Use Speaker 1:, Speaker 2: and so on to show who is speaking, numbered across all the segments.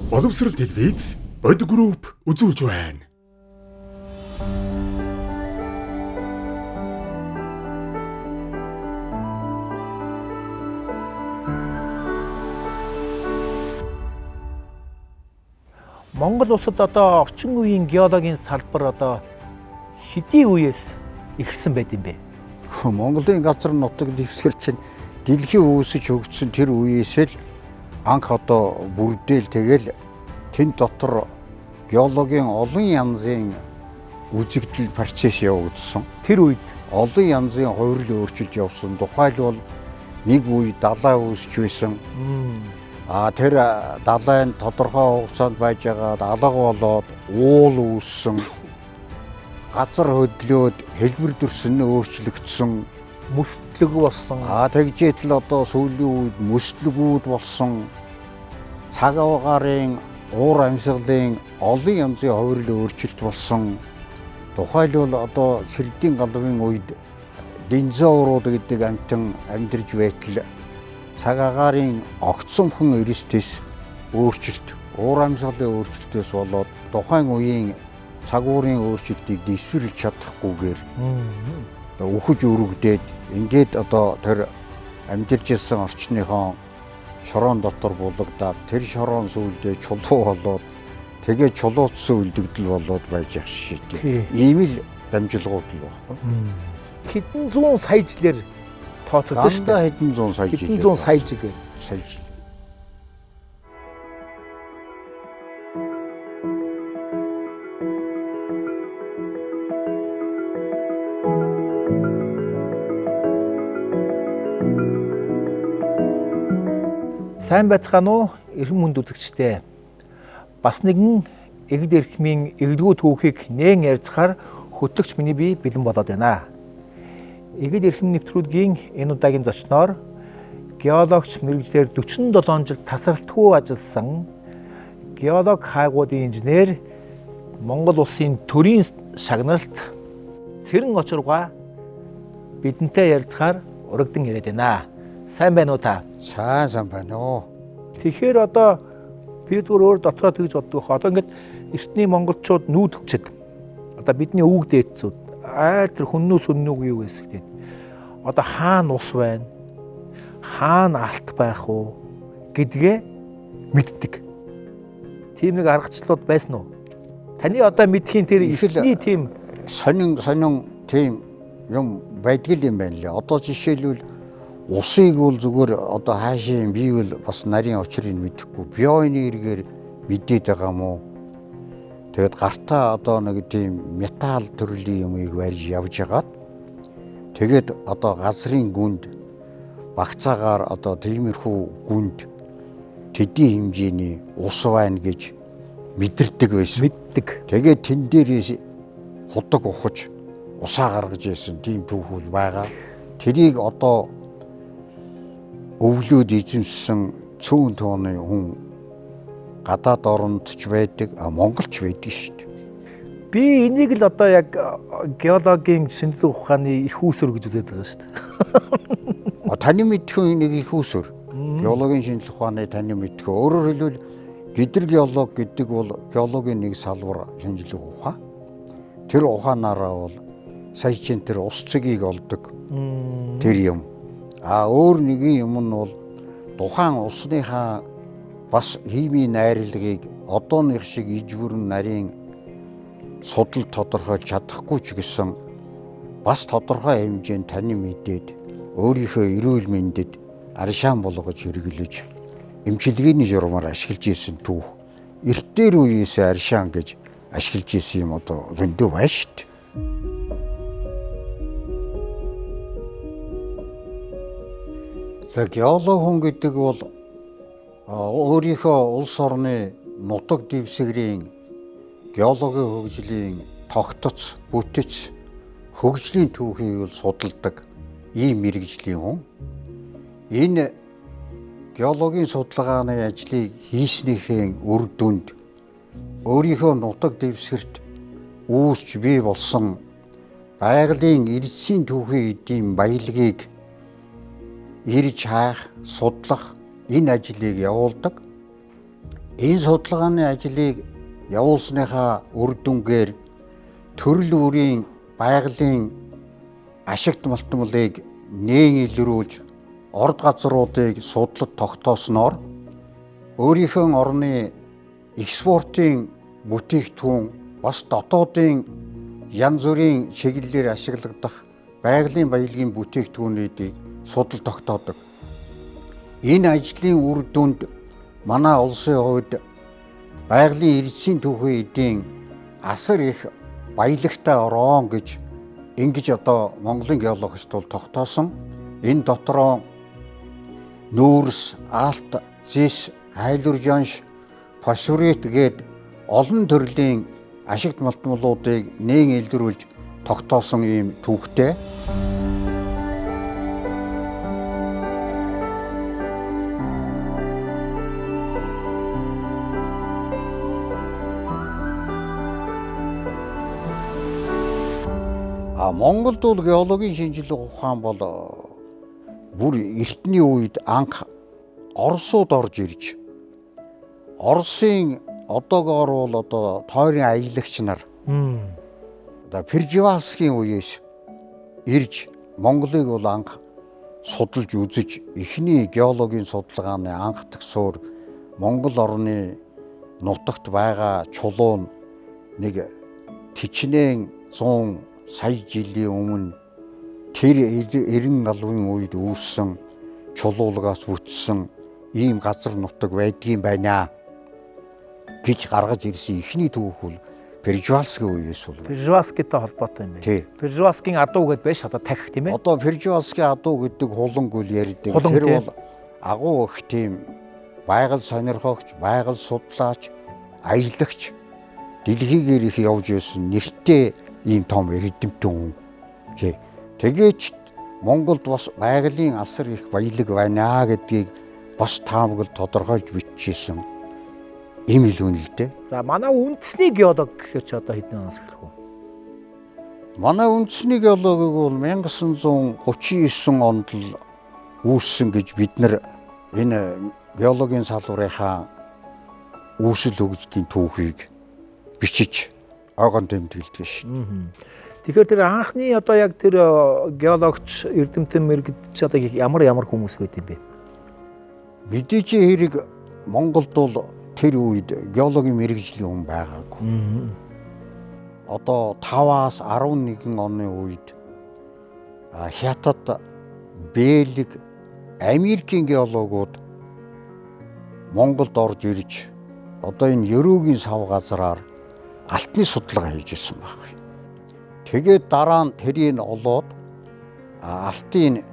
Speaker 1: Боловсрол телевиз Бод групп үзүүлж байна.
Speaker 2: Монгол улсад одоо орчин үеийн геологийн салбар одоо хэдийн үеэс ихсэн байд юм бэ?
Speaker 3: Монголын газар нутаг дэвсгэр чинь дэлхий үүсэж хөгжсөн тэр үеэс л анх одоо бүрдээл тэгэл тэн дотор геологийн олон янзын үзэгдэл процесс явагдсан.
Speaker 2: Тэр үед
Speaker 3: Олон янзын хувирал өөрчилж явсан. Тухайлбал нэг үе далай үүсч байсан. Тэр далайн тодорхой хугацаанд байж байгаад алга болоод уул үүссэн. Газар хөдлөөд хэлбэр дүрсэн нь өөрчлөгдсөн.
Speaker 2: мөсдлөг болсон.
Speaker 3: Тэгжээд л одоо сүүлийн үед мөслөгүүд болсон. Цаг агарын уур амьсгалын олон янзын хувирал өөрчлөлт болсон. Тухайлбал одоо сэрдийн галавын үед динозаврууд гэдэг амьтан амьдарч байтал цаг агарын огцомхон эрсдэс өөрчлөлт, уур амьсгалын өөрчлөлтөөс болоод тухайн үеийн цаг уурын өөрчлөлтийг дэвшүүлж чадахгүйгээр өхөж өргөдөөд ингээд одоо тэр амьдарч ирсэн орчныхоо шороон дотор булагдаад тэр шороон сүүлдээ чулуу болоод тэгээ чулуутсан үлдэгдэл болоод байж ах шишээ. Ийм л дамжлагууд л байхгүй.
Speaker 2: Хэдэн зуун сая жилээр тооцогдсон шүү дээ.
Speaker 3: Хэдэн зуун сая жил.
Speaker 2: Хэдэн зуун сая жилээр.
Speaker 3: Сая жил.
Speaker 2: Сайн байцгаана уу? Эрхэм хүнд үзэгчдээ. Бас нэгэн эгд эрхмийн эгдгүү түүхийг нээн ярьцахаар хөтлөгч миний бие бэлэн болоод байна. Эгд эрхэм нэвтрүүлгийн энэ удаагийн зочноор геологч мэргэжлэр 47 жил тасралтгүй ажилласан геолог хаагуудын инженер Монгол улсын төрийн шагналт Цэрэн Очиргаа бидэнтэй ярилцахаар урагдсан ирээд байна. Сайн байна уу та?
Speaker 3: Сайн байна уу.
Speaker 2: Тэгэхээр одоо би зүгээр өөр дотроо тэгж боддог. Одоо ингээд эртний монголчууд нүүдэлчд одоо бидний өвөг дээдсүүд тэр хүннүүс өннүүг юу гэсэн тийм. Одоо хаана ус байна? Хаана алт байх уу гэдгээ мэддэг. Тийм нэг аргачлалууд байсан уу? Таны одоо мэдхийн тэр ихний тийм
Speaker 3: сонин тийм юм байдаг юм байна лээ. Одоо жишээлбэл усыг бол зүгээр одоо хаашаа бивэл бас нарийн учрыг мэдэхгүй. Бионы эргээр мэдээд байгаа мó. Тэгэд гартаа одоо нэг тийм металл төрлийн юмыг барьж явж хагаад тэгэд одоо газрын гүнд багцаагаар одоо тиймэрхүү гүнд тэдийн хэмжээний ус байна гэж мэдэрдэг байсан.
Speaker 2: мэддэг.
Speaker 3: Тэгээд тэн дээрээс худаг ухаж усаа гаргаж ирсэн тийм түүхүүл байгаа. Тэрийг одоо өвлөөд эзэмссэн цөөн тооны хүн гадаад оронд ч байдаг, Монголч байдаг шүү дээ.
Speaker 2: Би энийг л одоо яг геологийн шинжлэх ухааны их үүсвэр гэж үзээд байгаа шүү дээ.
Speaker 3: Таны мэдхүйн нэг их үүсвэр. Геологийн шинжлэх ухааны таны мэдхүй. Өөрөөр хэлбэл гидэр геолог гэдэг бол геологийн нэг салбар шинжлэх ухаан. Тэр ухаанаараа бол сая чин тэр ус цэгийг олдог. Тэр юм. Өөр нэгэн юм нь бол тухайн усныхаа бас химийн найрлагыг одооных шиг ижбүрэн нарийн судал тодорхойлж чадахгүй ч гэсэн бас тодорхой хэмжээнд таны мэдээд өөрийнхөө эрүүл мэндэд аршаан болгож хэрэглэж эмчилгээний журмаар ашиглаж исэн түүх. Эрт дээр үеэс аршаан гэж ашиглаж исэн юм одоо зөндөө байна шүү дээ. За геолог хүн гэдэг бол өөрийнхөө улс орны нутаг дэвсгэрийн геологийн хөгжлийн тогтоц, бүтэц, хөгжлийн түүхийг бол судалдаг ийм мэргэжлийн хүн. Энэ геологийн судалгааны ажлыг хийснийхээ үр дүнд өөрийнхөө нутаг дэвсгэрт үүсч бий болсон байгалийн эрдэсийн түүхийн эдийн баялагийг ирж хаах, судлах энэ ажлыг явуулдаг. Энэ судалгааны ажлыг явуулсныхаа үр дүнгээр төрөл бүрийн байгалийн ашигт малтмалыг нээн илрүүлж орд газруудыг судлаад тогтоосноор өөрийнхөө орны экспортын бүтээгдэхүүн бас дотоодын янз бүрийн чиглэлээр ашиглагдах байгалийн баялагын бүтээгдэхүүнүүдийг судал тогтоодог. Энэ ажлын үр дүнд манай улсын хувьд байгалийн эрдэсийн түүхий эдийн асар их баялагтай орон гэж ингэж одоо Монголын геологчид бол тогтоосон. Энэ дотроо нүүрс, алт, зис, хайлуржанш, фосфорит гээд олон төрлийн ашигт малтмалуудыг нээн илрүүлж тогтоосон ийм түүхтэй. Монголд бол геологийн шинжилгээ ухаан бол бүр эртний үед анх Оросууд орж ирж Оросын одоогоор бол одоо тойрын аялагч нар одоо Пржевальскийн үеэс ирж Монголыг бол анх судалж үзэж эхний геологийн судалгааны анх төгсөөр Монгол орны нутагт байгаа чулуун нэг тичнээн 100 сая жилийн өмнө тэр эрен галвын үед үүссэн чулуулгаас бүтсэн ийм газар нутаг байдгийн байна гэж гаргаж ирсэн эхний түүх бол Пржевальскийн үеэс бол.
Speaker 2: Пржевальскийтэй холбоотой юм байна. Пржевальскийн адуу гэдээ биш одоо тахих тийм ээ.
Speaker 3: Одоо Пржевальскийн адуу гэдэг хуланг үл ярьдаг. Тэр бол агуу их тийм байгаль сонирхогч, байгаль судлаач, аялагч дэлхийгээр их явж байсан нэртэй ийм том эрдэмтэн. Тэгээч Монголд бас байгалийн асар их баялаг байна гэдгийг бас таамаглал тодорхойлж бичижсэн юм илүү нь л дээ.
Speaker 2: За манай үндэсний геолог гэхээр ч одоо хэдэн оноос эхлэх вэ?
Speaker 3: Манай үндэсний геологийг бол 1939 онд л үүссэн гэж бид нар энэ геологийн салбарынхаа үүсэл хөгжлийн түүхийг бичиж огоон тэмдэглэдэг шин.
Speaker 2: Тэгэхээр тэр анхны одоо яг тэр геологч эрдэмтэн мэрэгч одоо ямар хүмүүс байд юм бэ?
Speaker 3: Мэдээж хэрэг Монголд бол тэр үед геологийн мэрэгжлийн хүн байгаагүй. Одоо 5-аас 11 оны үед Хятад, Бэлэг, Америкийн геологууд Монголд орж ирж одоо энэ Ерөөгийн сав газраар алтны судалгаа хийж ирсэн байна. Тэгээд дараа нь тэрийг олоод алтын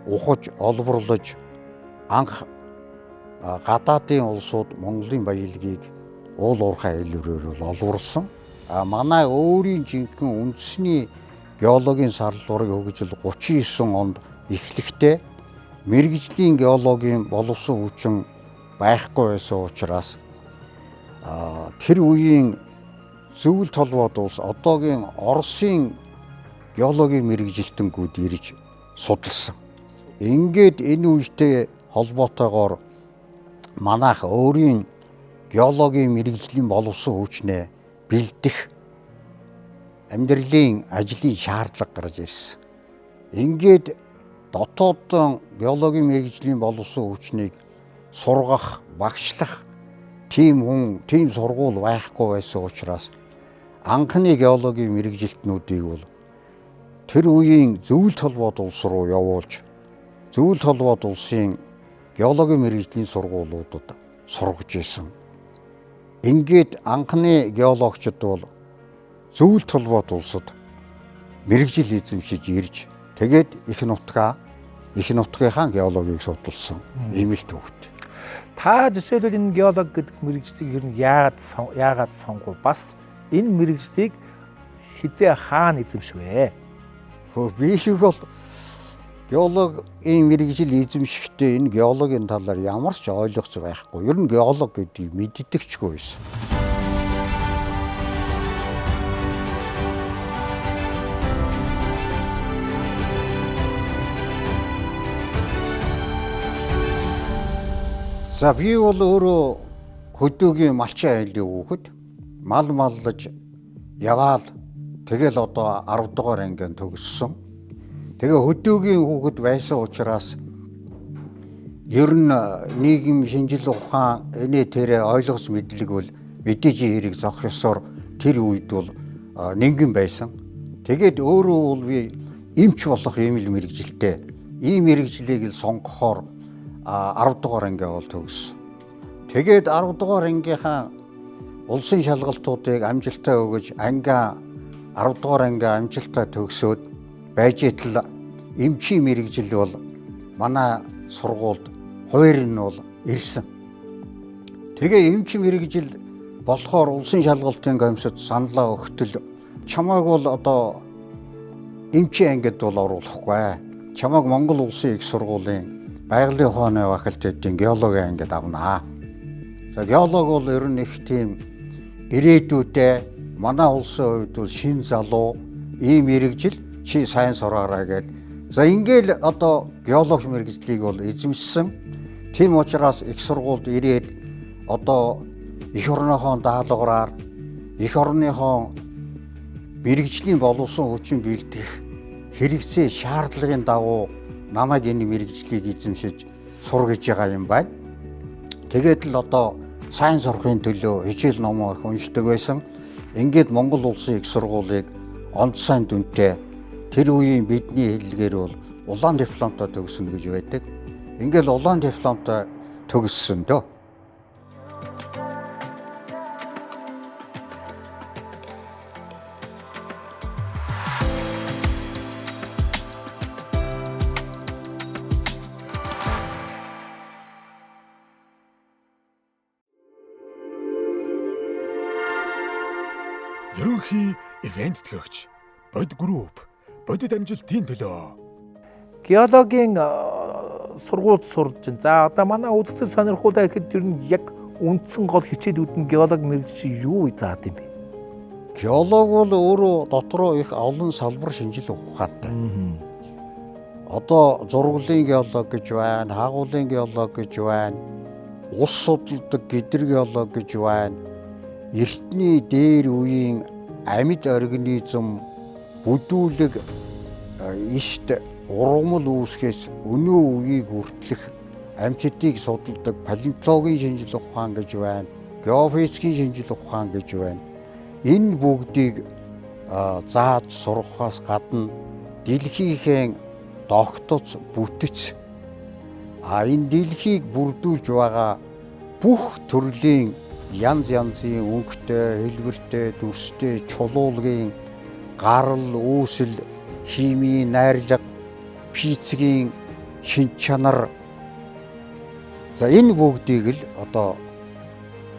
Speaker 3: ухаж, олборлож анх гадаадын улсууд Монголын баялагийг уул уурхай хэлбэрээр бол олборлсон. Манай өөрийн жинхэнэ үндэсний геологийн салбарыг хөгжил 39 онд эхлэхдээ мэрэгжлийн геологийн боловсон хүчин байхгүй байсан учраас тэр үеийн зөвл толгойд улс одоогийн Оросын геологийн мэрэгжилтэнгүүд ирж судалсан. Ингээд энэ үедээ холбоотойгоор манайх өөрийн геологийн мэрэгжлийн боловсон хүчнээ бэлдэх амьдралын ажлын шаардлага гарч ирсэн. Ингээд дотоодын геологийн мэрэгжлийн боловсон хүчнийг сургах, багшлах тийм хүн, тийм сургууль байхгүй байсан учраас анхны геологийн мэрэгжилтнүүдийг бол тэр үеийн зөвл толгойд улс руу явуулж зөвл толгойд улсын геологийн мэрэгжлийн сургуулиудад сургаж исэн. Ингээд анхны геологчид бол зөвл толгойд улсад мэрэгжил эзэмшиж ирж тэгээд их нутгийнхаа геологийг судалсан ийм л төвхт.
Speaker 2: Та жишээлбэл энэ геолог гэдэг мэрэгжлийг ер нь яагаад сонгов? Бас энэ мэрэгжлийг хизээ хаана эзэмшвэ?
Speaker 3: Би шиг бол геологийн мэрэгжил эзэмшихдээ энэ геологийн талаар ямар ч ойлгоц байхгүй. Ер нь геолог гэдгийг мэддэгчгүй байсан. За би бол өөрөө хөдөөгийн малчин айлын хүүхэд мал маллаж яваал тэгэл одоо 10 дугаар ангинд төгссөн. Тэгээ хөдөөгийн хүүхэд байсан учраас ер нь нийгэм шинжил ухаан энэ тэрэ ойлгож мэдлэг бол мэдээж хэрэг зох ёсоор тэр үед бол нэгэн байсан. Тэгээд өөрөө бол би эмч болох ийм л мэрэгжилтэй. Ийм мэрэгжлийг л сонгохоор 10 дугаар анги бол төгссөн. Тэгээд 10 дугаар ангийнхаа улсын шалгалтуудыг амжилттай өгөж ангиа 10 дугаар анги амжилттай төгсөөд байж итл эмчийн мэрэгжил бол манай сургуульд хуваар нь бол ирсэн. Тэгээ эмч мэрэгжил болохоор улсын шалгалтын комиссод саналаа өгтөл чамайг бол одоо эмчийн ангид бол оруулахгүй. Чамайг Монгол Улсын их сургуулийн байгалийн ухааны факультетийн геологийн ангид авнаа. За геолог бол ер нь их тийм ирээдүйдээ манай улсын хувьд бол шин залуу ийм мэрэгжил чи сайн сураарай гэж. За ингээл одоо геологч мэрэгжлийг бол эзэмшсэн. Тийм учраас их сургуульд ирээд одоо эх орныхоо даалгавраар эх орныхоо мэрэгжлийн боловсон хүчин бэлтгэх хэрэгцээ шаардлагын дагуу намайг энэ мэрэгжлийг эзэмшиж сур гэж байгаа юм байна. Тэгээд л одоо сайн сурахын төлөө хичээл номоо их уншдаг байсан. Ингээд Монгол Улсын их сургуулийг онцгой дүнтэй тэр үеийн бидний хэллэгээр бол улаан дипломтой төгснө гэж байдаг. Ингээл улаан дипломтой төгссөн дөө.
Speaker 1: Ерөнхий ивент төлөөгч Бод групп бодит амжилтын төлөө.
Speaker 2: Геологийн сургуульд сурж байна. За одоо манай үзэгчд сонирхуулаа гэхэд ер нь яг үндсэн гол хичээлүүд нь геолог мэрэгжил юу заадаг юм бэ?
Speaker 3: Геолог бол өөрөө дотроо их олон салбар шинжил ухаантай. Одоо зурглалын геолог гэж байна, хаагуулын геолог гэж байна, ус судалдаг гидр геолог гэж байна. Эртний дээр үеийн амьд организм бүдүүлэг ишт ургамал үүсгээс өнөө үеийг хүртэлх амьтдыг судалдаг палеонтологийн шинжил ухаан гэж байна, геофизикийн шинжил ухаан гэж байна. Энэ бүгдийг зааж сурахаас гадна дэлхийхэн тогтоц бүтэц энэ дэлхийг бүрдүүлж байгаа бүх төрлийн янз янзын өнгөтэй, хэлбэртэй, дүрстэй, чулуулгын гарал, үүсэл, химийн найрлага, физикийн шин чанар. За энэ бүгдийг л одоо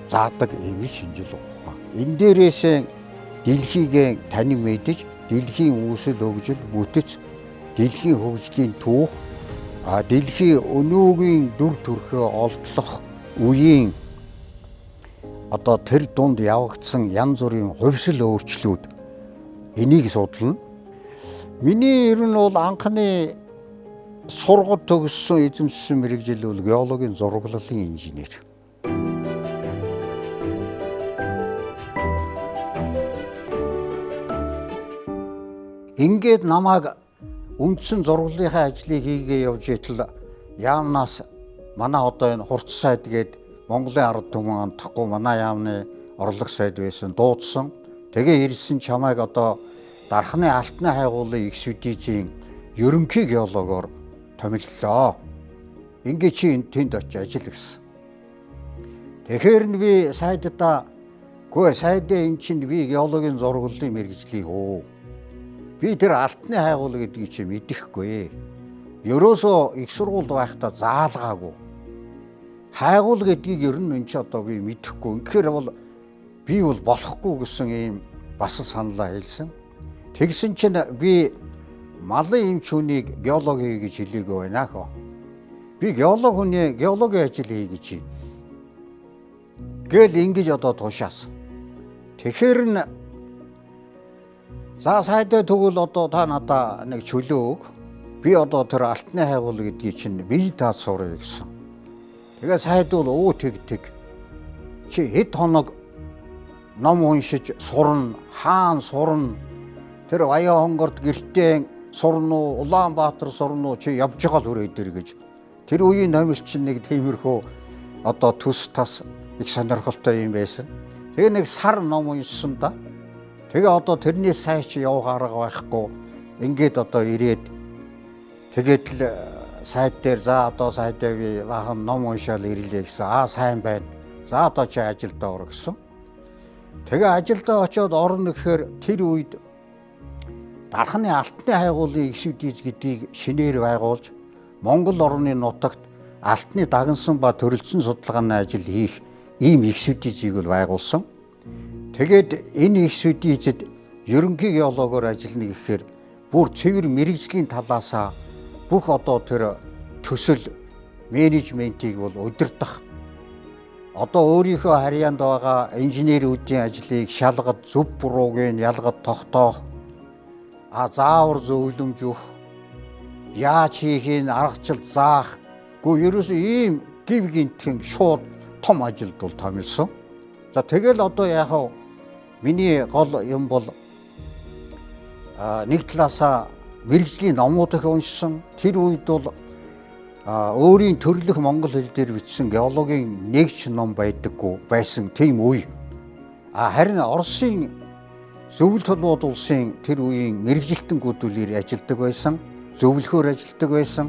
Speaker 3: заадаг юм шинжил ухаан. Энэ дээрээс дэлхийг танин мэдэж, дэлхийн үүсэл хөгжил, бүтэц, дэлхийн хөгжлийн түүх, дэлхийн өнөөгийн дүр төрхөө олдлох үеийн одоо тэр дунд явагдсан янз бүрийн хувьсэл өөрчлөлүүд энийг судална. Миний ер нь бол анхны сургууль төгссөн эзэмшсэн мэрэгжил бол геологийн зурглалын инженер. Ингээд намайг үндсэн зурглалынхаа ажлыг хийгээ явж итэл яамнаас манай одоо энэ хурц сайд гээд Монголын ард түмэн амтахгүй манай яамны орлого сайд байсан дуудсан. Тэгээ ирсэн чамайг одоо дархны алтны хайгуулын экспедицийн ерөнхий геологоор томиллоо. Ингээ чи тэнд очиж ажил гэсэн. Тэгэхээр нь би сайдаа гүй сайдаа эн чинь би геологийн зурглалын мэрэгжлийг өө. Би тэр алтны хайгуул гэдгийг чи мэдэхгүй. Ерөөсөө их сургуульд байхдаа заалгаагүй. Хайгуул гэдгийг ер нь энэ ч одоо би мэдэхгүй. Тэгэхээр бол би бол болохгүй гэсэн ийм бас саналаа хэлсэн. Тэгсэн чинь би малын эмч хүнийг геолог хий гэж хэлээгүй байна хөө. Би геолог хүний геологийн ажил хий гэж юм. Гэл ингэж одоо тушаас. Тэгэхээр нь за сайдаа тэгвэл одоо та надаа нэг чөлөө өг. Би одоо тэр алтны хайгуул гэдгийг чинь бие таа сурах гэсэн. Тэгээ сайд бол өө тэг. чи хэд хоног ном уншиж сурна, хаан сурна. Тэр Аяа хонгорд гэртээ сурна уу, Улаанбаатар сурна уу чи явж байгаа л хүрээ дээр гэж. Тэр үеийн номилч нэг тиймэрхүү одоо төс тас их сонирхолтой юм байсан. Тэгээ нэг сар ном уншсан да. Тэгээ одоо тэрнээс сайч явах арга байхгүй. Ингээд одоо ирээд тэгээд л сайд дээр за одоо сайдаа би бахан ном уншаал ирлээ гэсэн. Сайн байна. За одоо чи ажилдаа ор гэсэн. Тэгээ ажилдаа очиод орно гэхээр тэр үед дархны алтны хайгуулын эх сүдийз гэдгийг шинээр байгуулж Монгол орны нутагт алтны дагнсан ба төрөлцсөн судалгааны ажил хийх ийм эх сүдийзийг байгуулсан. Тэгээд энэ эх сүдийзэд ерөнхий геологоор ажиллана гэхээр бүр цэвэр мэрэгжлийн талаасаа бүх одоо тэр төсөл менежментийг бол удирдах одоо өөрийнхөө харьяанд байгаа инженерүүдийн ажлыг шалгад зөв бурууг нь ялгад тогтоох заавар зөвлөмж өгөх яаж хийхийг аргачлал заах ерөөсөө ийм гив гинтхэн шууд том ажилд бол томилсон. За тэгэл одоо яг хав миний гол юм бол нэг талаасаа мэрэгжлийн номуудыг уншсан. Тэр үед бол өөрийн төрлөх монгол хэл дээр бичсэн геологийн нэгч ном байдаггүй байсан тийм үе. Харин Оросын зөвлөлтнүүд улсын тэр үеийн мэрэгжилтэнгүүд үлээр ажилладаг байсан, зөвлөхөөр ажилладаг байсан.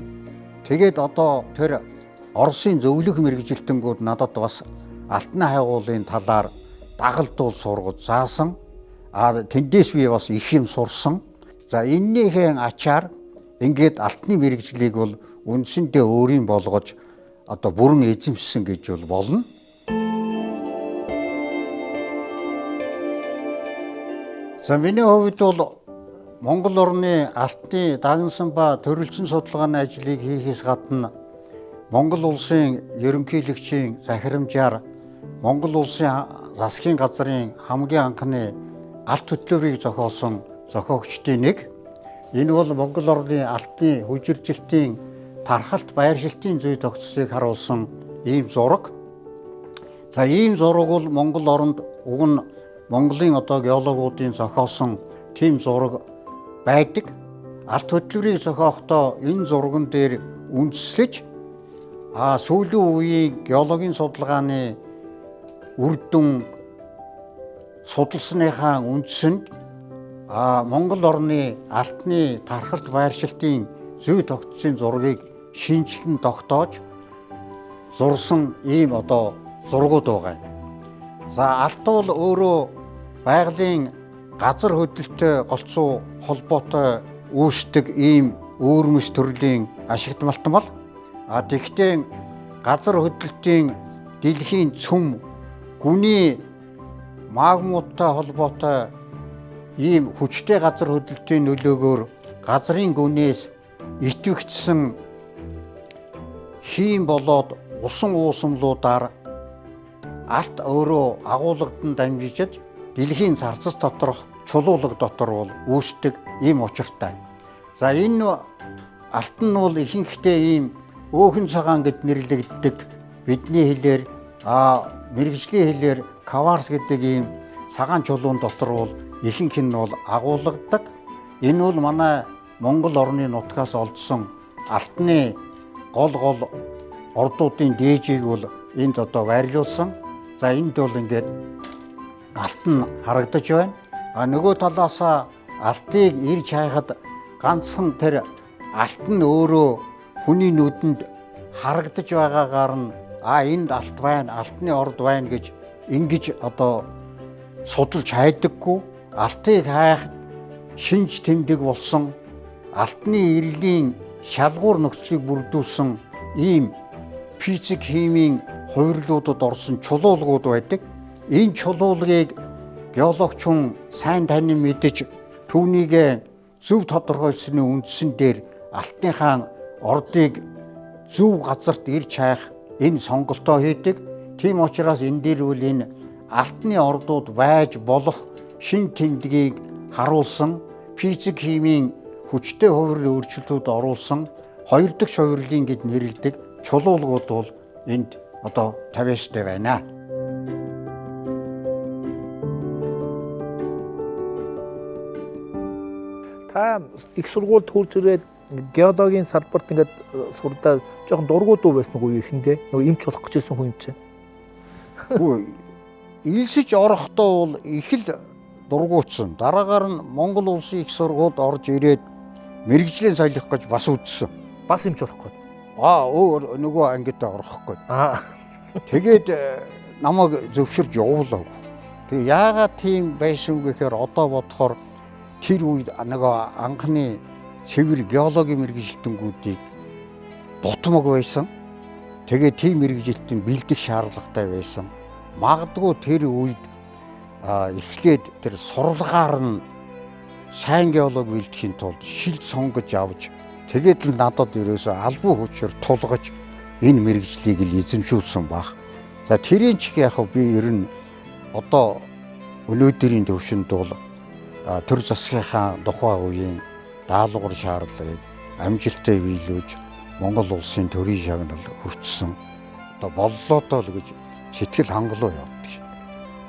Speaker 3: Тэгээд одоо тэр Оросын зөвлөх мэрэгжилтэнгүүд надад бас алтны хайгуулын талаар дагалдуул сургаж заасан. Тэндээс би бас их юм сурсан. За эннийхэн ачаар ингээд алтны мэрэгжлийг бол үндсэндээ өөрийн болгож одоо бүрэн эзэмшсэн гэж бол болно. За миний хувьд бол Монгол орны алтны дагнсан ба төрөлцсөн судалгааны ажлыг хийхээс гадна Монгол улсын ерөнхийлөгчийн захирамжаар Монгол улсын засгийн газрын хамгийн анхны алт хөтлөөрийг зохиосон зохиогчдын нэг. Энэ бол Монгол орны алтны хүчиржилтийн тархалт байршилтын зүй тогтцыг харуулсан ийм зураг. За ийм зураг бол Монгол оронд уг нь Монголын одоо геологуудын зохиосон тийм зураг байдаг. Алт хөтлөөрийг зохиохдоо энэ зурган дээр үндэслэж сүүлийн үеийн геологийн судалгааны үр дүн судалсныхаа үндсэнд Монгол орны алтны тархалт байршилтын зүй тогтцын зургийг шинжилэн тогтоож зурсан ийм одоо зургууд байгаа. За алт бол өөрөө байгалийн газар хөдлөлтөй голцоо холбоотой үүсдэг ийм өөрмөс төрлийн ашигтмалтан бол тэгтээ газар хөдлөлтийн дэлхийн цөм гүний магмуудтай холбоотой ийм хүчтэй газар хөдлөлтийн нөлөөгөөр газрын гүнээс итвэгдсэн хийм болоод усан уусамлуудаар алт өөрөө агуулгадан дамжиж дэлхийн царцас доторх чулуулаг дотор бол үүсдэг ийм учиртай. За энэ алт нь бол ихэнхдээ ийм өөхөн цагаан гэд нэрлэгддэг бидний хэлээр мэрэгжлийн хэлээр кварц гэдэг ийм цагаан чулуун дотор бол ихэнх нь бол агуулгадаг. Энэ бол манай Монгол орны нутгаас олдсон алтны гол ордуудын дээжийг бол энд одоо байрлуулсан. За энд бол ингээд алт нь харагдаж байна. Нөгөө талаас алтыг ирж хайхад ганцхан тэр алт нь өөрөө хүний нүдэнд харагдаж байгаагаар нь энд алт байна, алтны орд байна гэж ингэж одоо судалж хайдаггүй. Алтыг хайх шинж тэмдэг болсон алтны иргэлийн шалгуур нөхцөлийг бүрдүүлсэн ийм физик химийн хувирлуудад орсон чулуулгууд байдаг. Энэ чулуулгыг геологчун сайн танин мэдж түүнийг зөв тодорхойлсны үндсэн дээр алтныхаа ордыг зөв газарт ирж хайх энэ сонголтоо хийдэг. Тийм учраас энэ дээр үл энэ алтны ордууд байж болох шин тэмдгийг харуулсан физик химийн хүчтэй хувирлын өөрчлөлтүүд оруулсан хоёр дахь хувирлын гэд нэрлэдэг чулуулгууд бол энд одоо 50-тэй байна.
Speaker 2: Та их сургуульд хурж ирээд геологийн салбарт ингээд сурдаа жоохон дургуй дуу байсан уу ихэндээ? Нөгөө эмч болох гэж ирсэн хүн юм чинь.
Speaker 3: Хөө илсэж орохдоо бол их л дургуутсан. Дараагаар нь Монгол улсын их сургуульд орж ирээд мэрэгжлийн солих гэж бас үзсэн.
Speaker 2: Бас эмч болох гээд.
Speaker 3: Өөр нөгөө ангид орохгүй. Тэгээд намайг зөвшөрж явуулаагүй. Тэгээ яагаад тийм байсан гэхээр одоо бодохоор тэр үед нөгөө анхны цэвэр геологийн мэрэгжилтэнгүүдийг дутмаг байсан. Тэгээ тийм мэрэгжилтэн бэлдэх шаардлагатай байсан. Магадгүй тэр үед эхлээд тэр сурлагаар нь сайн геолог бэлдэхийн тулд шилд сонгож авч тэгээд л надад ерөөсөө албан хүчээр тулгаж энэ мэрэгжлийг л эзэмшүүлсэн баг. За тэрийн чих яг би ер нь одоо өнөөдрийн төвшөнд бол төр засгийнхаа тухайн үеийн даалгавар шаардлагыг амжилттай биелүүлж Монгол улсын төрийн шагнал хүртсэн. Одоо боллоо л гэж сэтгэл хангалуун явдаг.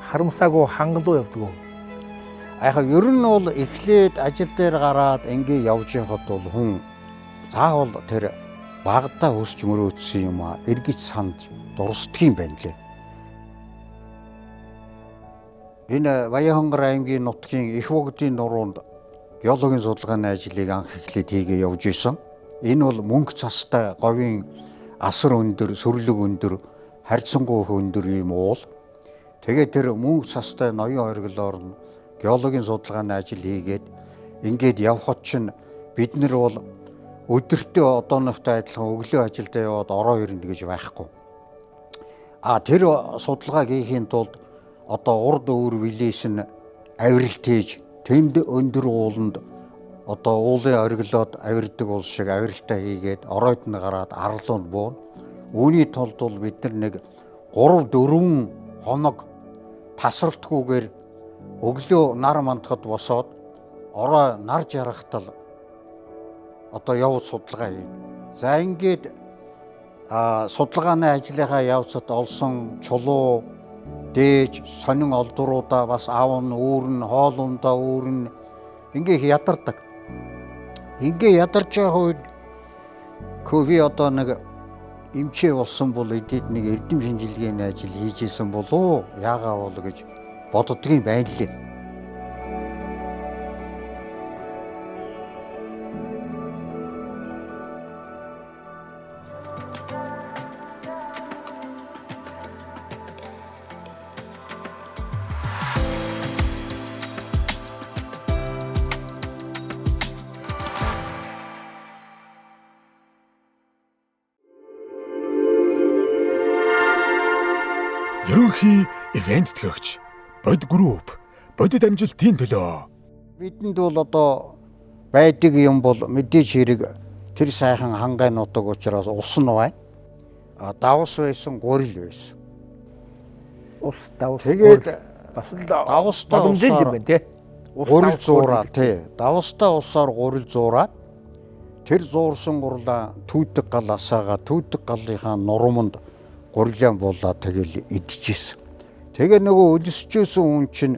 Speaker 2: Харамсаагүй хангалуун явдаг уу?
Speaker 3: Яг ер нь бол эхлээд ажил дээр гараад ингээ явж байхад бол хүн заавал тэр багадаа өсч мөрөөдсөн юм эргэж санд дурсдгийн байна лээ. Энэ Баянхонгор аймгийн нутгийн их богдын нуруунд геологийн судалгааны ажлыг анх эхлээд хийгээ явж исэн. Энэ бол мөнгө цастай говийн асар өндөр, сүрлэг өндөр, харьцангуй өндөр юм уул. Тэгээд тэр мөнгө цастай ноён оргилоор нь геологийн судалгааны ажил хийгээд ингээд явхад чинь бид нар бол өдөртөө одооныхтой адилхан өглөө ажилдаа яваад ороо ирнэ гэж байхгүй. Тэр судалгааг хийхийн тулд одоо урд өвөр вилээс нь авиралт хийж тэнд өндөр ууланд одоо уулын оргилоод авирдаг улс шиг авиралтаа хийгээд оройд нь гараад арлуунд буун. Үүний тулд бол бид нар нэг 3-4 хоног тасралтгүйгээр өглөө нар мандахад босоод орой нар жаргахтал одоо явж судалгаа хийн. За ингээд судалгааны ажлынхаа явцад олсон чулуу, дээж, сонин олдуруудаа бас аавн, үүрн, хоолундаа үүрн ингээ ядардаг. Ингээ ядарч байгаа үед би одоо нэг эмчээ болсон бол эдээд нэг эрдэм шинжилгээний ажил хийж исэн болов яагаа бол гэж боддгийн байна лээ.
Speaker 1: Ерөнхий ивент төлөөгч, бод групп, бодит амжилтын төлөө.
Speaker 3: Бидэнд бол одоо байдаг юм бол мэдээж хэрэг тэр сайхан хангай нутаг учраас ус нь байна. Давс байсан, гурил байсан.
Speaker 2: Ус давс.
Speaker 3: Тэгээд
Speaker 2: бас л
Speaker 3: давстай
Speaker 2: боломжтой юм байна тий.
Speaker 3: Гурил зуураад тий. Давстай усаар гурил зуураад тэр зуурсан гурлаа түүдэг гал асаага түүдэг галынхаа нурманд гурилан болоод тэгэл идчихсэн. Тэгээ нөгөө өлсчөөсөн хүн чинь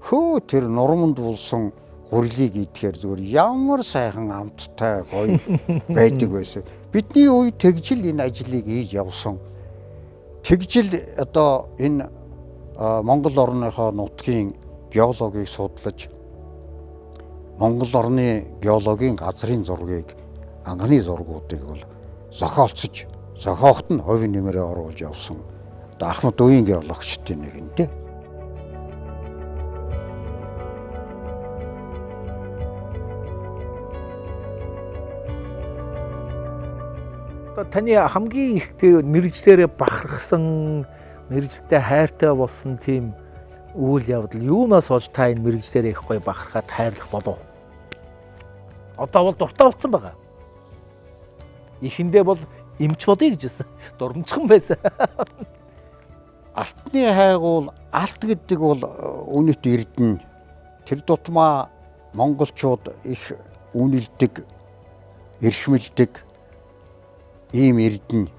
Speaker 3: хөө тэр нурманд болсон гурилыг идэхээр зүгээр ямар сайхан амттай гоё байдаг байсан. Бидний үе тэгжил энэ ажлыг хийж явсан. Тэгжил одоо энэ Монгол орныхоо нутгийн геологийг судлаж Монгол орны геологийн газрын зургийг анхны зургуудыг бол зохиогт нь хувийн нэмрээ оруулж явсан. Одоо Ахмад Үеийн геологчдын нэг нь тий.
Speaker 2: Одоо таны хамгийн их мэрэгчлэрээ бахархсан, мэрэгчлээ хайртай болсон тийм үйл явдал юунаас олж та энэ мэрэгчлэрээ их гоё бахархаад хайрлах болов? Одоо бол дуртай болсон байгаа. Ихэндээ бол эмч бодъё гэжсэн. Дурамчхан байсан.
Speaker 3: Алтны хайгуул алт гэдэг бол үнэт эрдэнэ. Тэр тутмаа монголчууд их үнэлдэг, эрхмэлдэг ийм эрдэнэ.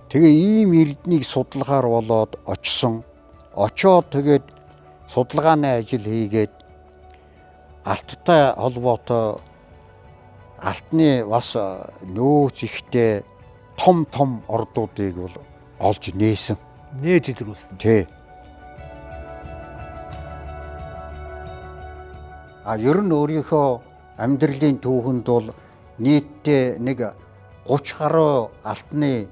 Speaker 3: Тэгээ ийм эрднийг судлахаар болоод очоод тэгээд судалгааны ажил хийгээд алттай холбоотой алтны бас нөөц ихтэй том ордуудыг бол олж нээсэн.
Speaker 2: Нээж илрүүлсэн.
Speaker 3: Тий. Ер нь өөрийнхөө амьдралын түүхэнд бол нийтдээ нэг 30 гаруй алтны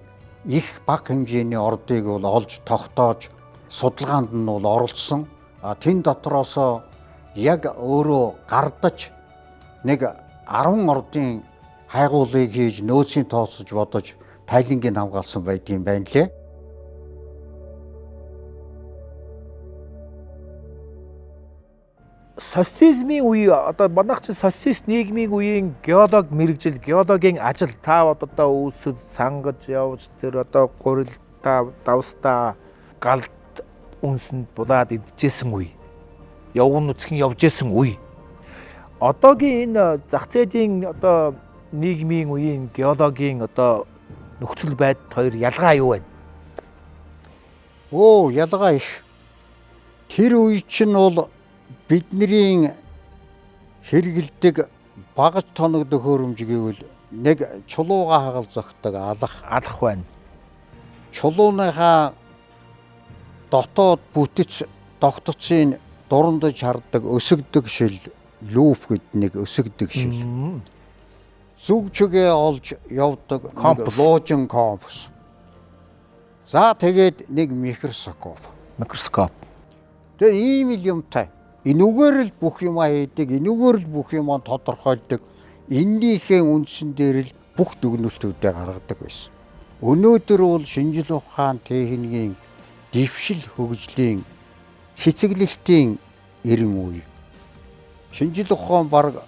Speaker 3: их бага хэмжээний ордыг бол олж тогтоож судалгаанд нь бол оролцсон. Тэн дотроос яг өөрөө гардаж нэг 10 ордын хайгуулыг хийж нөөцийн тооцож бодож тайлангийг хамгаалсан байдığım байна лээ.
Speaker 2: Социализмын үе одоо манайх чинь социалист нийгмийн үеийн геолог мэрэгжил, геологийн ажил та одоо үүсэд сангаж явж тэр одоо гурилтаа, давстаа, галд үнсэнд булаад идчихсэн үе. Явган нүцгэн явж исэн үе. Одоогийн энэ зах зээлийн одоо нийгмийн үеийн геологийн одоо нөхцөл байдал хоёр ялгаа юу вэ?
Speaker 3: Ялгаа их. Тэр үе чинь бол бидний хэрэгэлдэг багаж тоног төхөөрөмж гэвэл нэг чулууга хагал зогтдог алах
Speaker 2: байна.
Speaker 3: Чулууныхаа дотоод бүтэц тогтцын дурандаж харддаг өсөгдөг шил лүүп гэдэг нэг өсөгдөг шил. Зүг чигээ олж явдаг луужин компас. За тэгээд нэг микроскоп. Тэгээ ийм юмтай. Энүүгээр л бүх юм хийдэг, энүүгээр л бүх юм тодорхойлдог. Эннийхээ үндсэн дээр л бүх дүгнэлтүүдээ гаргадаг байсан. Өнөөдөр бол шинжлэх ухаан техникийн дэвшил хөгжлийн цэцэглэлтийн эрен үе. Шинжлэх ухаан баг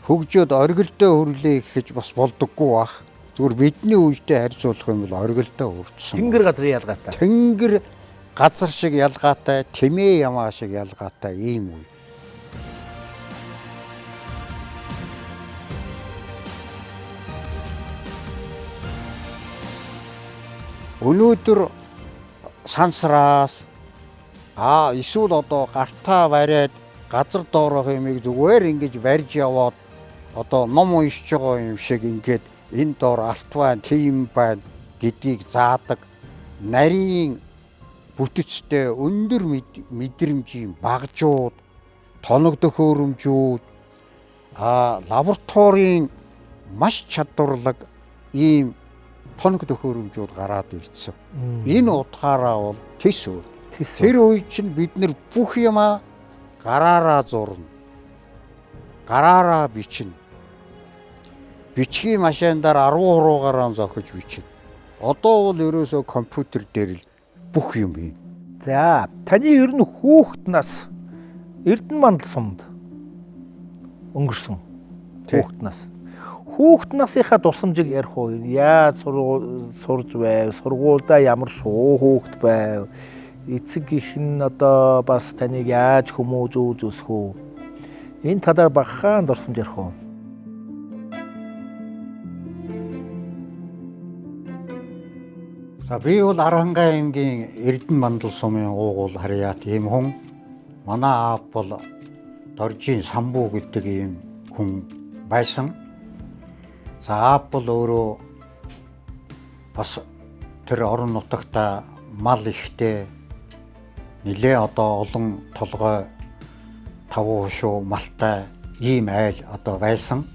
Speaker 3: хөгжөөд оргилдоо хүрлээ гэж бас болдоггүй бах. Зүгээр бидний үедээ харьцуулах юм бол оргилдоо хүрсэн.
Speaker 2: Тэнгэр газрын ялгаатай.
Speaker 3: Тэнгэр газар шиг ялгаатай, тэмээ ямаа шиг ялгаатай ийм үе. Өнөөдөр сансраас эсвэл одоо гартаа бариад газар доорох юмыг зүгээр ингэж барьж яваад одоо ном уншиж байгаа юм шиг ингээд энэ доор алт байна, тийм байна гэдгийг заадаг нарийн бүтэцтэй өндөр мэдрэмжийн багжууд, тоног төхөөрөмжүүд, лабораторийн маш чадварлаг ийм тоног төхөөрөмжүүд гараад ирсэн. Энэ утгаараа бол тис өөр. Тэр үе чинь бид нэр бүх юмаа гараараа зурна. Гараараа бичнэ. Бичгийн машинаар 10 хуруугаараа зохиж бичнэ. Одоо бол ерөөсөө компьютер дээр л бүх юм юм.
Speaker 2: За, таны ер нь хүүхэд нас Эрдэнэ мандал сумд өнгөрсөн. Хүүхэд нас. Хүүхэд насынхаа дурсамжийг ярих уу? Яаж сурж байв? Сургуульдаа ямар шуу хүүхэд байв? Эцэг их нь одоо бас таныг яаж хүмүүжүүлж өсгөх үү? Энэ талаар багахан дурсамж ярих уу?
Speaker 3: За би бол Аранхай аймгийн Эрдэнэ мандал сумын уугуул харьяат ийм хүн. Манай аав бол Доржийн Самбуу гэдэг ийм хүн байсан. За аав бол өөрөө бас тэр орон нутагта мал ихтэй нэлээ одоо олон толгой тавуу шүү малтай ийм айл одоо байсан.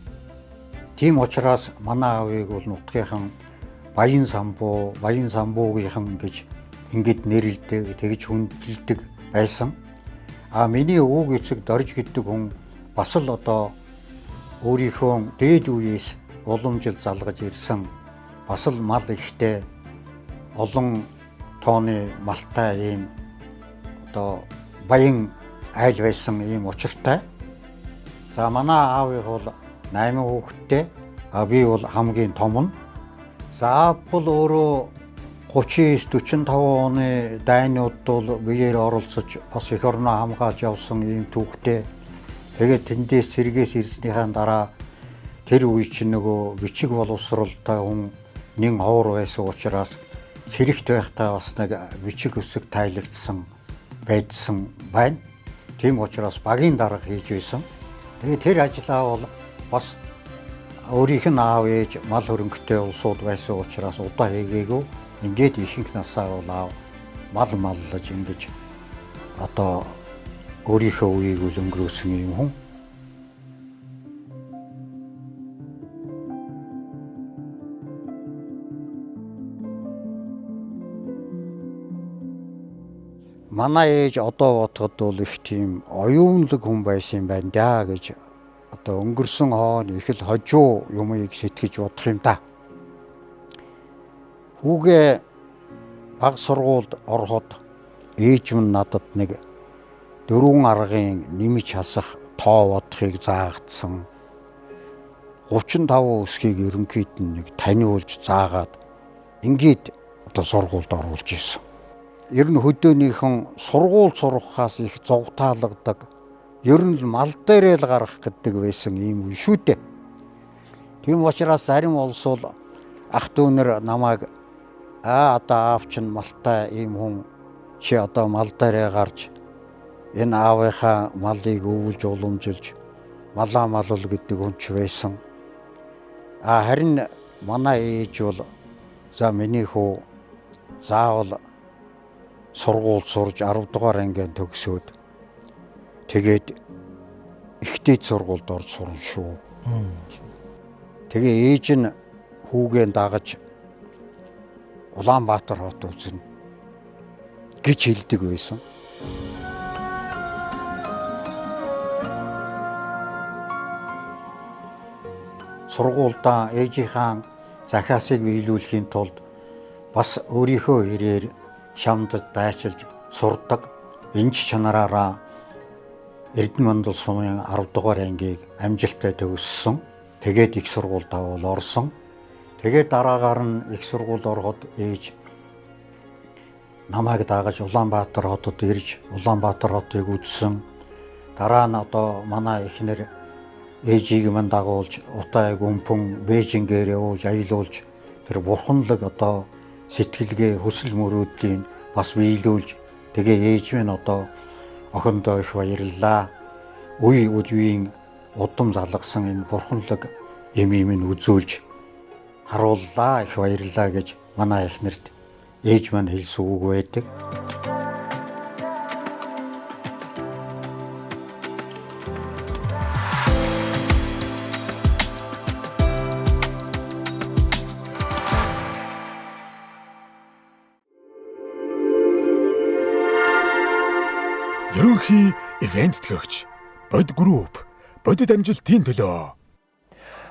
Speaker 3: Тийм учраас манай аавыг бол нутгийнхан Баян самбуугийнхан гэж ингэж нэрлэдэг, тэгж хүндэлдэг байсан. Миний өвөг эцэг Дорж гэдэг хүн бас л одоо өөрийнхөө дээд үеэс улам жил залгаж ирсэн. Бас л мал ихтэй олон тооны малтай ийм одоо баян айл байсан ийм учиртай. За манай аавыг бол 8 хүүхэдтэй. Би бол хамгийн том нь. За бол өөрөө 39-45 оны дайнууд бол биеэр оролцож бас эх орноо хамгаалж явсан ийм түүхтэй. Тэгээд тэндээс сэргээс ирснийхаа дараа тэр үе чинь нөгөө бичиг боловсролтой хүн нэн ховор байсан учраас цэрэгт байхдаа бас нэг бичиг өсөг тайлагдсан байдсан байна. Тийм учраас багийн дарга хийж байсан. Тэгээд тэр ажлаа бол бас өөрийнх нь аав ээж мал хөрөнгөтэй улсууд байсан учраас удаа хийгээгүй. Ингээд ихэнх насаа бол аав мал маллаж ингэж одоо өөрийнхөө үеийг үл өнгөрөөсөн юм хүн. Манай ээж одоо бодоход бол их тийм оюунлаг хүн байсан юм байна даа гэж одоо өнгөрсөн хоон их л хожуу юмыг сэтгэж бодох юм да. Хүүгээ баг сургуульд ороход ээж минь надад нэг 4 аргын нэмж хасах тоо бодохыг заагдсан. 35 өсгийг ерөнхийд нь нэг таниулж заагаад ингээд одоо сургуульд оруулж ирсэн. Ер нь хөдөөнийхэн сургууль сурахаас их зугтаалгадаг. Ер нь мал дээрээ л гарах гэдэг байсан юм шүү дээ. Тийм учраас зарим улс бол ах дүүнэр намайг одоо аав чинь малтай ийм хүн чи одоо мал дээрээ гарч энэ аавынхаа малыг өвүүлж уламжилж малаа малул гэдэг хүн ч байсан. Харин манай ээж бол за миний хүү заавал сургууль сурж 10 дугаар ангинд төгсөөд тэгээд ихтэй сургуульд орж сурна шүү. Тэгээ ээж нь хүүгээ дагаж Улаанбаатар хот үзнэ гэж хэлдэг байсан. Сургуульдаа ээжийнхаа захиасыг биелүүлэхийн тулд бас өөрийнхөө хэрээр шамдаж дайчилж сурдаг. Энж чанараараа Эрдэнэмандал сумын 10 дугаар ангийг амжилттай төгссөн. Тэгээд их сургуульд авал орсон. Тэгээд дараагаар нь их сургуульд ороход ээж намайг дагаж Улаанбаатар хотод ирж Улаанбаатар хотыг үзсэн. Дараа нь одоо манай эхнэр ээжийг мань дагуулж утаа гүмпэн Бээжингээр явуулж аялуулж тэр бурханлаг одоо сэтгэлгээ хүсэл мөрөөдлийн бас биелүүлж тэгээ ээж минь одоо охиндоо их баярлаа. Үе үеийн удам залгасан энэ бурханлаг юмыг минь үзүүлж харууллаа их баярлаа гэж манай эхнэрт ээж маань хэлсэн үг байдаг.
Speaker 1: Ерөнхий ивентлөгч, бод групп, бодит амжилтын төлөө.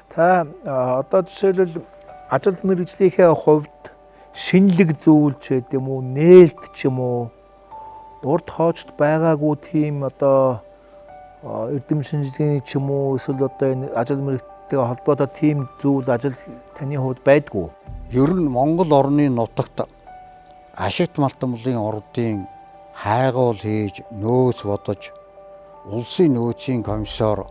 Speaker 2: Та одоо жишээлбэл ажил мэргэжлийнхээ хувьд шинэлэг зүйл ч гэдэм үү, нээлт ч юм уу, урд хоочд байгаагүй тийм одоо эрдэм шинжилгээний ч юм уу, эсвэл одоо энэ ажил мэргэжтэй холбоотой тийм зүйл ажил таны хувьд байдгүй.
Speaker 3: Ер нь Монгол орны нутагт ашигт малтамлын урдын хайгуул хийж нөөц бодож улсын нөөцийн комиссар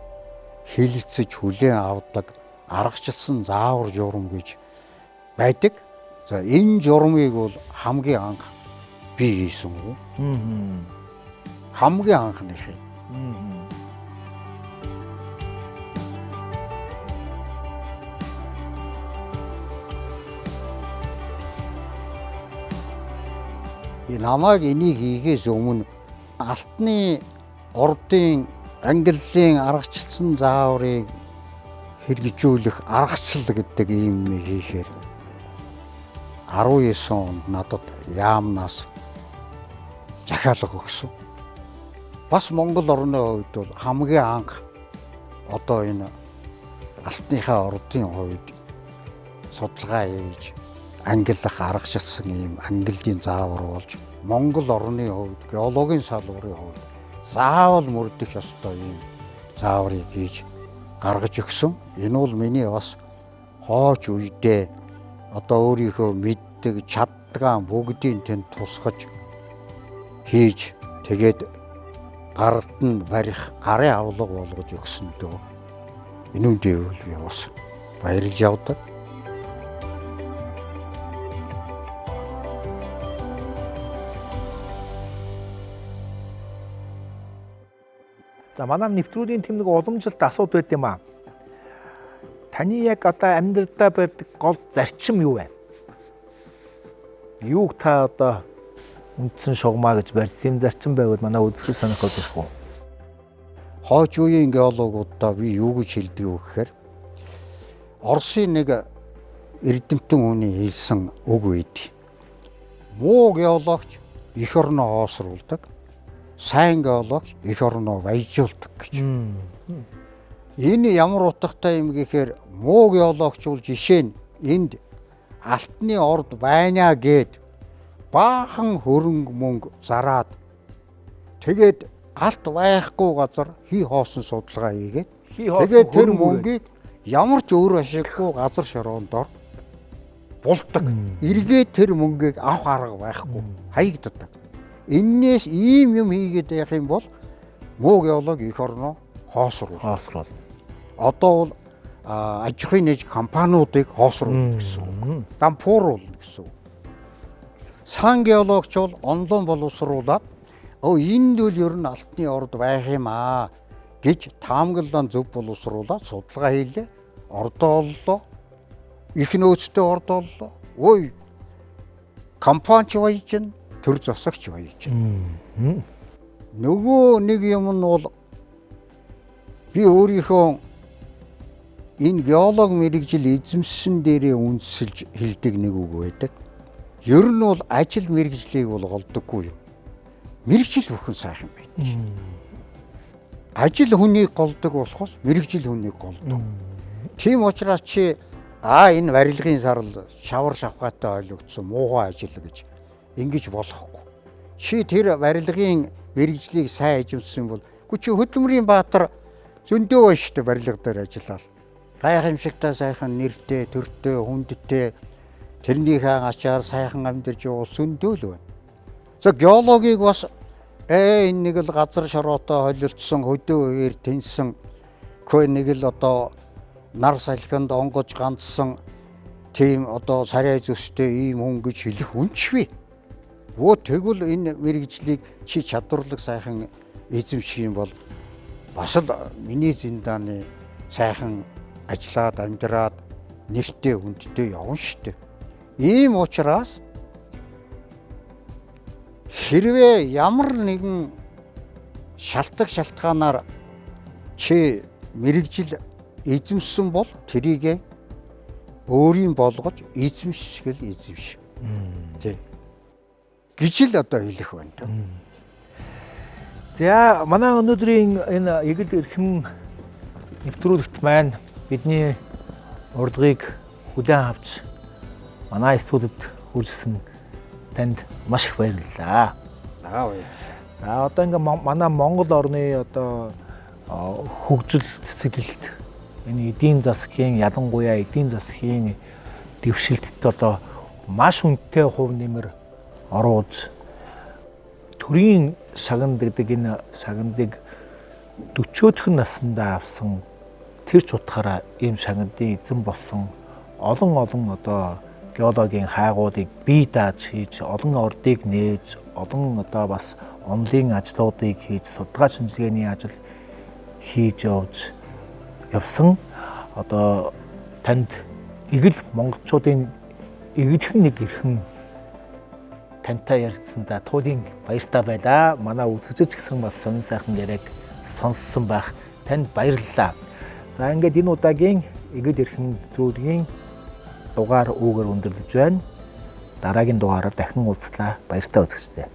Speaker 3: хилцэж хүлээн авдаг аргачлсан заавар журам гэж байдаг. За энэ журмыг бол хамгийн анх би хийсэн үү? Хамгийн анхных юм. Намайг энийг хийгээс өмнө алтны ордын ангиллын аргачлсан зааврыг хэрэгжүүлэх аргачлал гэдэг юм хийхээр 19 онд надад яамнаас захиалга өгсөн. Бас Монгол орны хувьд бол хамгийн анх одоо энэ алтныхаа ордын хувьд судалгаа хийж ангиллах аргачлсан юм ангиллын заавар болж Монгол орны хувьд геологийн салбарын хувьд заавал мөрдөх ёстой юм зааврыг хийж гаргаж өгсөн. Энэ бол миний бас хооч үедээ одоо өөрийнхөө мэддэг чаддгаа бүгдийг тэнд тусгаж хийж тэгээд гарт нь барих гарын авлага болгож өгсөн дөө. Энэ үндэ бол би бас баярлж явдаг.
Speaker 2: За манай нэвтрүүлгийн тэм нэг уламжилт асууд байт юм аа. Таны яг одоо амьдралдаа барьдаг гол зарчим юу вэ? Юуг та одоо үндсэн шугамаа гэж барьж тийм зарчим байвал манай үзэл сонирхол ирэх үү?
Speaker 3: Хойч үеийн геологуудаа би юу гэж хэлдэг вэ гэхээр Оросын нэг эрдэмтэн хүний хэлсэн үг үйд. Муу геологч эх орноо хоосруулдаг, сайн геологч эх орноо баяжуулдаг гэж. Энэ ямар утгатай юм гэхээр муу геологч бол жишээ нь энд алтны орд байна гэд баахан хөрөнгө мөнгө зараад тэгээд алт байхгүй газар хий хоосон судалгаа хийгээд тэгээд тэр мөнгийг ямар ч өөр ашиггүй газар шороонд ор булдаг. Эргээд тэр мөнгийг авах арга байхгүй хаягддаг. Эннээс ийм юм хийгээд явах юм бол муу геолог эх орноо хоосруулна. Одоо бол аж ахуйн нэгж компаниудыг хоосруулна гэсэн үг. Дампууруулна гэсэн үг. Сан геологч бол онлон боловсруулаад энд бол ер нь алтны орд байх юм аа гэж таамаглалаа зөв боловсруулаад судалгаа хийлээ. Ордоо оллоо. Их нөөцтэй ордоо оллоо. Ой компанич баяжин төр засагч баяжин. Нөгөө нэг юм нь бол би өөрийнхөө энэ геолог мэрэгжил эзэмшсэн дээрээ үндэслэж хэлдэг нэг үг байдаг. Ер нь бол ажил мэрэгжлийг бол голдоггүй юм. Мэрэгжил бүхэн сайхан байдаг. Ажил хүнийг голдог болохоос мэрэгжил хүнийг голдог. Тийм учраас чи энэ барилгын сарал шавар шавхаатай ойлгогдсон муухай ажил гэж ингэж болохгүй. Чи тэр барилгын мэрэгжлийг сайн эзэмшсэн бол чи хөдөлмөрийн баатар зөндөө байна шүү дээ барилга дээр ажиллаад. Гайхамшигтай сайхан нэртэй, төртэй, хүндтэй тэрнийхээ ачаар сайхан амьдарч явал зөндөө л байна. За геологийг бас энэ нэг л газар шороотой холилдсон хөдөө үеэр тэнсэн нэг л одоо нар салхинд онгож ганцсан тийм одоо царай зүстэй ийм хүн гэж хэлэх үнчвэ. Тэгвэл энэ мэрэгжлийг чи чадварлаг сайхан эзэмших юм бол бас л миний зиндааны сайхан ажиллаад амьдраад нэртэй хүндтэй явна шүү дээ. Ийм учраас хэрвээ ямар нэгэн шалтгаанаар чи мэрэгжил эзэмшсэн бол тэрийг өөрийн болгож эзэмшгэл эзэмш. Тий. Гэж л одоо хэлэх байна.
Speaker 2: За манай өнөөдрийн энэ эгэл эрхэм нэвтрүүлэгт маань бидний урилгыг хүлээн авч манай студид хүрсэн танд маш их баярлалаа. За одоо ингээ манай Монгол орны одоо хөгжил цэцгэлэлт энэ эдийн засгийн ялангуяа эдийн засгийн дэвшилтэд одоо маш хүнтэй хувь нэмэр оруулж төрийн шагнад гэдэг энэ шагнадыг 40-р наснда авсан тэр ч утгаараа ийм шагнадын эзэн болсон олон одоо геологийн хайгуудыг бие дааж хийж олон ордыг нээж олон одоо бас онлын ажлуудыг хийж судалгаа шинжилгээний ажил хийж явсан одоо танд эгэл монголчуудын эгдхэн нэг эрхэм тантай ярилцсандаа туулын баяртай байлаа. Манай үзэгч гэсэн бас сонин сайхан яриаг сонссон байх танд баярлалаа. За ингээд энэ удаагийн эгэл эрхэм нэвтрүүлгийн дугаар үүгээр өндөрлөж байна. Дараагийн дугаараар дахин уулзлаа. Баяртай үзэгчдээ.